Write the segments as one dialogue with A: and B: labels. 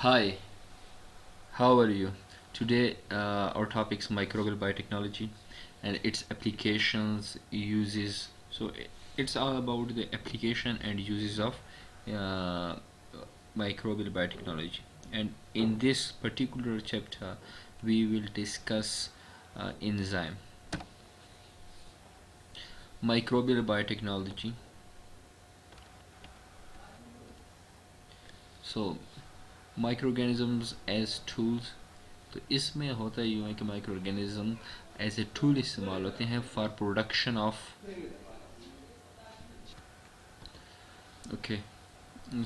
A: Hi, how are you? Today, our topic is microbial biotechnology and its applications, uses. It's all about the application and uses of uh, microbial biotechnology. And in this particular chapter, we will discuss enzyme, microbial biotechnology. So, microorganisms as tools. तो इसमें होता यूँ है कि microorganism as a tool इस्तेमाल होते हैं for production of okay.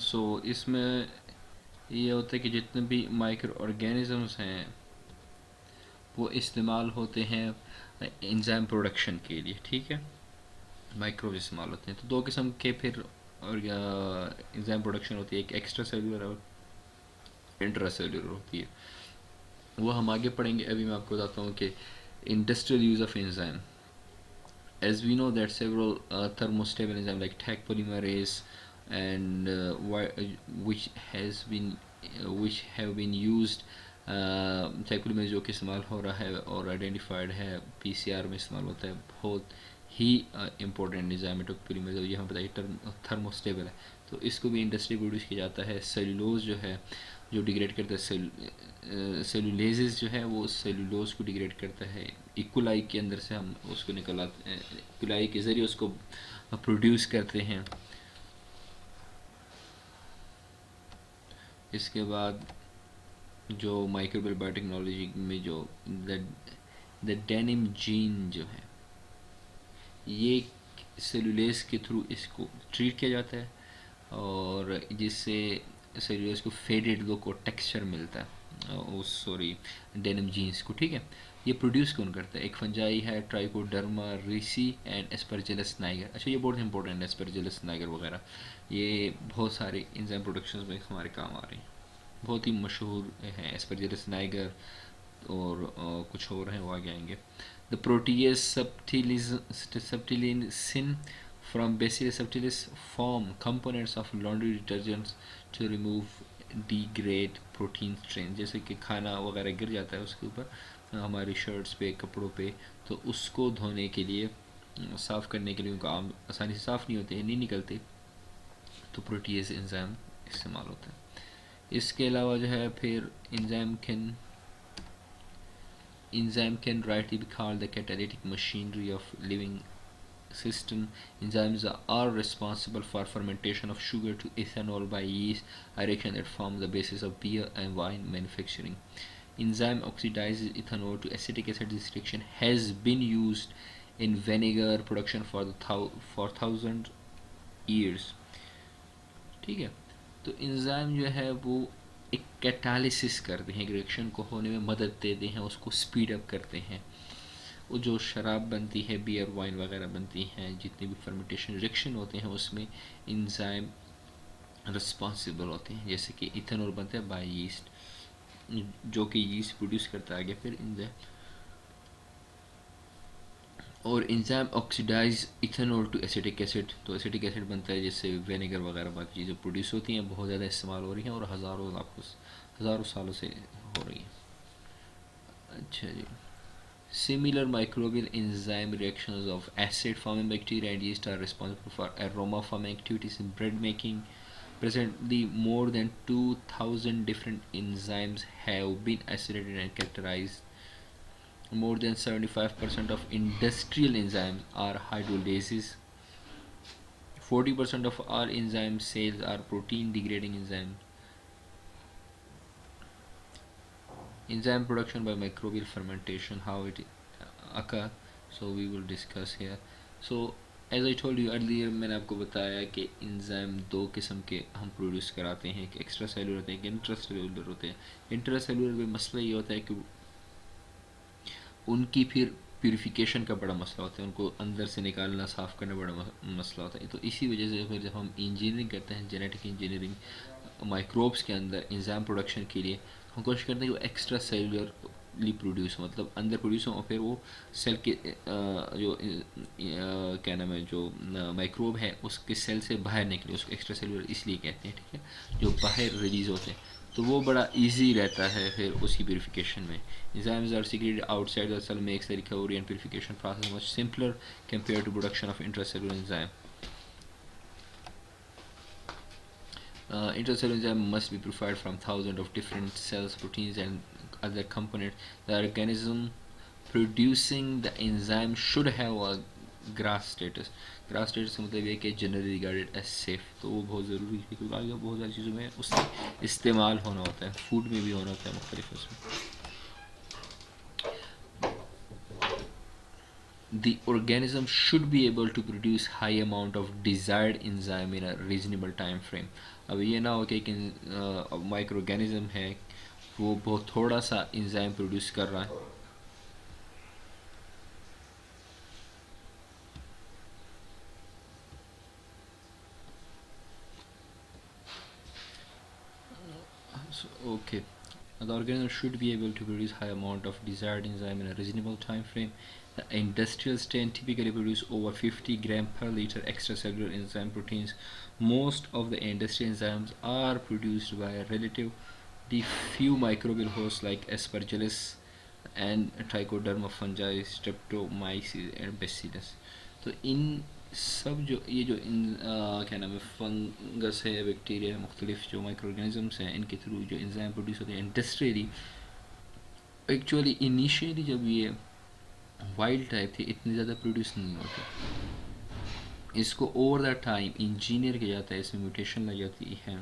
A: So इसमें ये होता है कि जितने भी माइक्रो ऑर्गेनिजम्स हैं वो इस्तेमाल होते हैं एंजाइम प्रोडक्शन के लिए, ठीक है। माइक्रोब इस्तेमाल होते हैं तो दो किस्म के फिर और एंजाइम प्रोडक्शन होती है, एक एक्स्ट्रा सेलुलर और इंट्रा सेलुलर होती है। वो हम आगे पढ़ेंगे। अभी मैं आपको बताता हूँ कि industrial use of enzyme, as we know that several thermostable enzymes like Taq polymerase and which have been used Taq polymerase जो कि इस्तेमाल हो रहा है और आइडेंटिफाइड है PCR में इस्तेमाल होता है, बहुत ही इम्पोर्टेंट एंजाइमेटिक पोलीमरेज। ये हमें पता है थर्मोस्टेबल है, तो इसको भी इंडस्ट्री प्रोड्यूस किया जाता है। सेलुलोज जो है जो डिग्रेड करता है, सेलुलेजेस जो है वो सेलुलोज को डिग्रेड करता है। इकोलाई के अंदर से हम उसको निकलाते हैं, इकोलाई के ज़रिए उसको प्रोड्यूस करते हैं। इसके बाद जो माइक्रोबियल बायोटेक्नोलॉजी में जो द डेनिम जीन जो है ये सेलुलेज के थ्रू इसको ट्रीट किया जाता है और जिससे सेलुलोज को फेडेड लुक और टेक्सचर मिलता है उस सॉरी डेनिम जीन्स को, ठीक है। ये प्रोड्यूस कौन करता है? एक फंजाई है ट्राइकोडर्मा रिसी एंड एस्परजिलस नाइगर। अच्छा, ये बहुत इंपॉर्टेंट है, एस्परजिलस नाइगर वगैरह ये बहुत सारे एंजाइम प्रोडक्शन में हमारे काम आ रहे हैं, बहुत ही मशहूर हैं एस्परजिलस नाइगर और कुछ और हैं वो आगे आएंगे। The proteases subtilisin from Bacillus subtilis form components of laundry detergents to remove degrade protein strain। जैसे कि खाना वगैरह गिर जाता है उसके ऊपर हमारी शर्ट्स पे कपड़ों पे, तो उसको धोने के लिए साफ़ करने के लिए उनको आम आसानी से साफ़ नहीं होते हैं, नहीं निकलते, तो प्रोटीज एंजाइम इस्तेमाल होता है। इसके अलावा जो है फिर enzyme can rightly be called the catalytic machinery of living system. Enzymes are responsible for fermentation of sugar to ethanol by yeast, a reaction that forms the basis of beer and wine manufacturing. Enzyme oxidizes ethanol to acetic acid. This reaction has been used in vinegar production for thousand years, ठीक है। तो enzyme जो है वो एक catalysis करते हैं, एक रिएक्शन को होने में मदद देते हैं, उसको स्पीड अप करते हैं। वो जो शराब बनती है, बियर वाइन वगैरह बनती हैं, जितनी भी फर्मेंटेशन रिएक्शन होते हैं उसमें इंजाइम रिस्पॉन्सिबल होते हैं। जैसे कि इथेनॉल बनता है बाय यीस्ट, जो कि यीस्ट प्रोड्यूस करता है आगे फिर इंजाइम, और enzyme oxidise ethanol to acetic acid, तो एसिटिक एसिड बनता है जिससे विनेगर वगैरह बाकी चीज़ें प्रोड्यूस होती हैं, बहुत ज़्यादा इस्तेमाल हो रही हैं और हज़ारों सालों से हो रही हैं। अच्छा जी। Similar microbial enzyme reactions of acid forming bacteria and yeast are responsible for aroma forming activities in bread making. Presently, more than 2,000 different enzymes have been isolated and characterized. More than 75% of industrial enzymes are hydrolases. 40% of all enzyme cells are protein degrading enzymes. Enzyme production by microbial fermentation, how it occur, so we will discuss here. So as I told you earlier, मैंने आपको बताया कि enzyme दो किस्म के हम produce कराते हैं, एक एक्स्ट्रा सेलुलर होते हैं, एक इंट्रा सेलुलर होते हैं। इंट्रा सेलुलर में मसला ये होता है कि उनकी फिर प्यूरिफिकेशन का बड़ा मसला होता है, उनको अंदर से निकालना साफ़ करना बड़ा मसला होता है। तो इसी वजह से फिर जब हम इंजीनियरिंग करते हैं, जेनेटिक इंजीनियरिंग माइक्रोब्स के अंदर एंजाइम प्रोडक्शन के लिए, हम कोशिश करते हैं कि वो एक्स्ट्रा सेलुलर एक्सटर्नली प्रोड्यूस, मतलब अंदर प्रोड्यूस हो और फिर वो सेल के जो क्या नाम है, जो माइक्रोब है उसके सेल से बाहर निकले, उसको एक्स्ट्रा सेलुलर इसलिए कहते हैं, ठीक है, जो बाहर रिलीज होते हैं, तो वो बड़ा इजी रहता है फिर उसकी प्योरीफिकेशन में. Enzymes are secreted outside the cell, makes the recovery and purification process much simpler compared to production of intracellular enzyme. Intracellular enzyme must be purified from thousands of different cells, proteins, and other components. The organism producing the enzyme should have a grass status. Grass status का मतलब ये कि generally regarded as safe, तो वो बहुत ज़रूरी है क्योंकि आगे बहुत सारी चीज़ों में उसका इस्तेमाल होना होता है, फूड में भी होना होता है मुख्तलिफ उसमें. The organism should be able to produce high amount of desired enzyme in a reasonable time frame. अब ये ना हो कि एक माइक्रो ऑर्गेनिज्म है वो बहुत थोड़ा सा इंजाइम प्रोड्यूस कर रहा है. Okay. The organism should be able to produce high amount of desired enzyme in a reasonable time frame. The industrial strain typically produce over 50 gram per liter extracellular enzyme proteins. Most of the industrial enzymes are produced by a relatively few microbial hosts like Aspergillus and Trichoderma fungi, Streptomyces and Bacillus. तो इन सब जो ये जो इन क्या नाम है fungus है, bacteria है, मुख्तलिफ जो माइक्रो ऑर्गेनिजम्स हैं, इनके थ्रू जो इंजाइम प्रोड्यूस होते हैं इंडस्ट्रियली. एक्चुअली इनिशियली जब ये वाइल्ड टाइप थे इतने ज़्यादा प्रोड्यूस नहीं होते, इसको ओवर द टाइम इंजीनियर किया जाता है, इसमें म्यूटेशन लग जाती है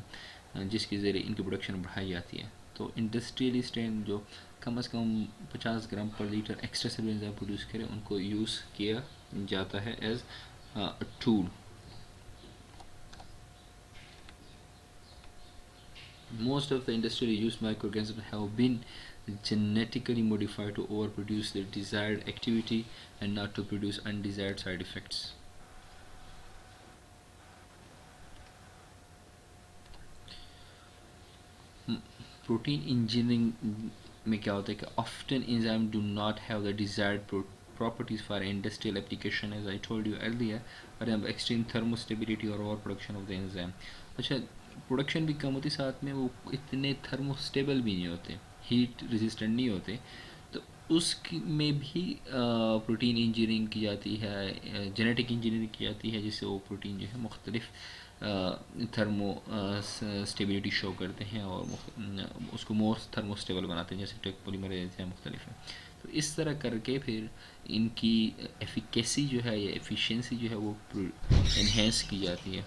A: जिसके ज़रिए इनकी प्रोडक्शन बढ़ाई जाती है. तो इंडस्ट्रियली स्ट्रेन जो कम से कम 50 gram per litre extracellular enzyme produce करें उनको यूज़ किया जाता है as tool. Most of the industrially used microorganisms have been genetically modified to overproduce their desired activity and not to produce undesired side effects. Protein engineering में क्या होता है कि often enzymes do not have the desired properties for industrial application, as I told you earlier. For example, extreme thermostability or overproduction of the enzyme. अच्छा, production भी कम होती, साथ में वो इतने थर्मोस्टेबल भी नहीं होते, हीट रेजिस्टेंट नहीं होते, तो उसकी में भी प्रोटीन इंजीनियरिंग की जाती है, जेनेटिक इंजीनियरिंग की जाती है, जिससे वो प्रोटीन जो है मुख्तलिफ थर्मो स्टेबिलिटी शो करते हैं और उसको मोर थर्मोस्टेबल बनाते हैं, जैसे टेक पॉलीमरेज है मुख्तलिफ है. तो इस तरह करके फिर इनकी एफिकेसी जो है या एफिशिएंसी जो है वो इन्हेंस की जाती है.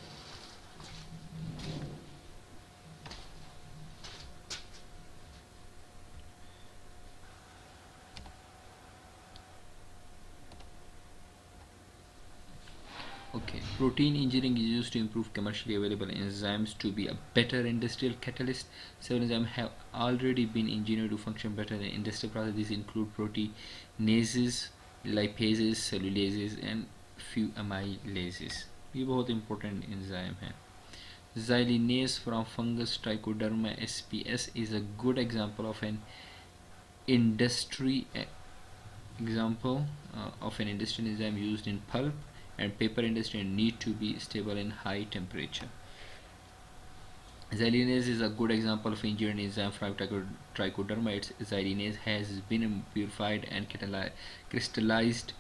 A: Okay, protein engineering is used to improve commercially available enzymes to be a better industrial catalyst. Several enzymes have already been engineered to function better in industrial processes. These include proteinases, lipases, cellulases, and few amylases. ये बहुत important enzyme है. Xylinase from fungus Trichoderma sps is a good example of an industry example of an industrial enzyme used in pulp and paper industry and need to be stable in high temperature. Xylinase is a good example of engineered enzyme from Trichoderma. Its xylinase has been purified and crystallized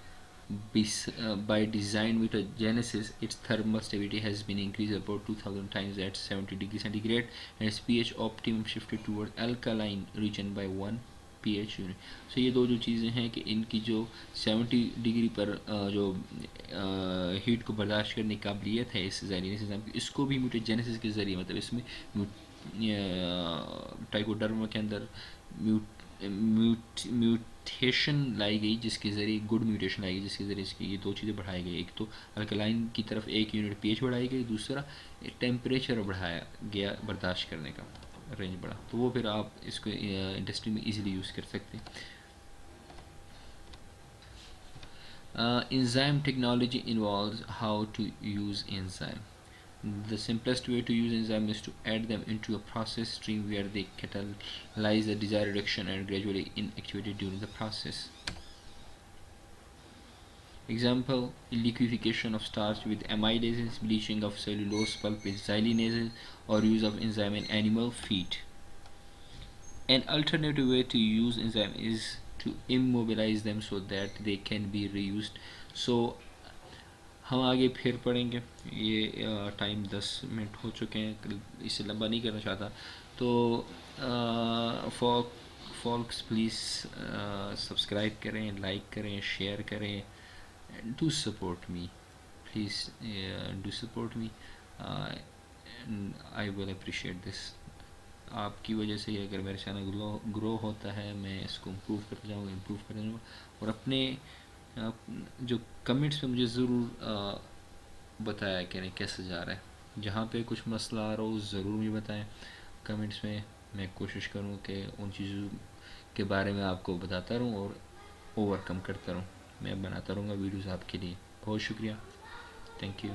A: by design mutagenesis. Its thermal stability has been increased about 2000 times at 70 degrees centigrade and its pH optimum shifted towards alkaline region by 1 pH unit. So ये दो जो चीज़ें हैं कि इनकी जो 70 degree पर जो हीट को बर्दाश्त करने की काबिलियत है इस ज़ाइलिनेस एंजाइम की, इसको भी म्यूटेजेनेसिस के ज़रिए, मतलब इसमें ट्राइकोडर्मा के अंदर म्यूटेशन लाई गई जिसके ज़रिए गुड म्यूटेशन लाई गई जिसके ज़रिए इसकी ये दो चीज़ें बढ़ाई गई. एक तो अल्कलाइन की तरफ 1 यूनिट पीएच बढ़ाई गई, दूसरा टेम्परेचर बढ़ाया गया बर्दाश्त करने का रेंज बढ़ा. तो वो फिर आप इसको इंडस्ट्री में इजीली यूज़ कर सकते हैं. Enzyme technology involves how to use enzyme. The simplest way to use enzyme is to add them into a process stream where they catalyze the desired reaction and gradually inactivate during the process. Example: liquefaction of starch with amidases, bleaching of cellulose pulp with xylenases, or use of enzyme in animal feed. An alternative way to use enzyme is to immobilize them so that they can be reused. So हम आगे फिर पढ़ेंगे। ये time 10 minute हो चुके हैं, इसे लंबा नहीं करना चाहता। तो फॉल्क्स प्लीज़ सब्सक्राइब करें, लाइक करें, शेयर करें, do support me please, do support me, I will appreciate this. आपकी वजह से ही अगर मेरा चैनल ग्रो होता है, मैं इसको इम्प्रूव करते जाऊँगा। और अपने जो कमेंट्स में मुझे ज़रूर बताया करें कैसे जा रहा है। जहाँ पे कुछ मसला आ रहा हो ज़रूर मुझे बताएं कमेंट्स में। मैं कोशिश करूँ कि उन चीज़ों के बारे में आपको बताता रहूँ और ओवरकम करता रहूँ। मैं बनाता रहूँगा वीडियोज़ आपके लिए। बहुत शुक्रिया, थैंक यू।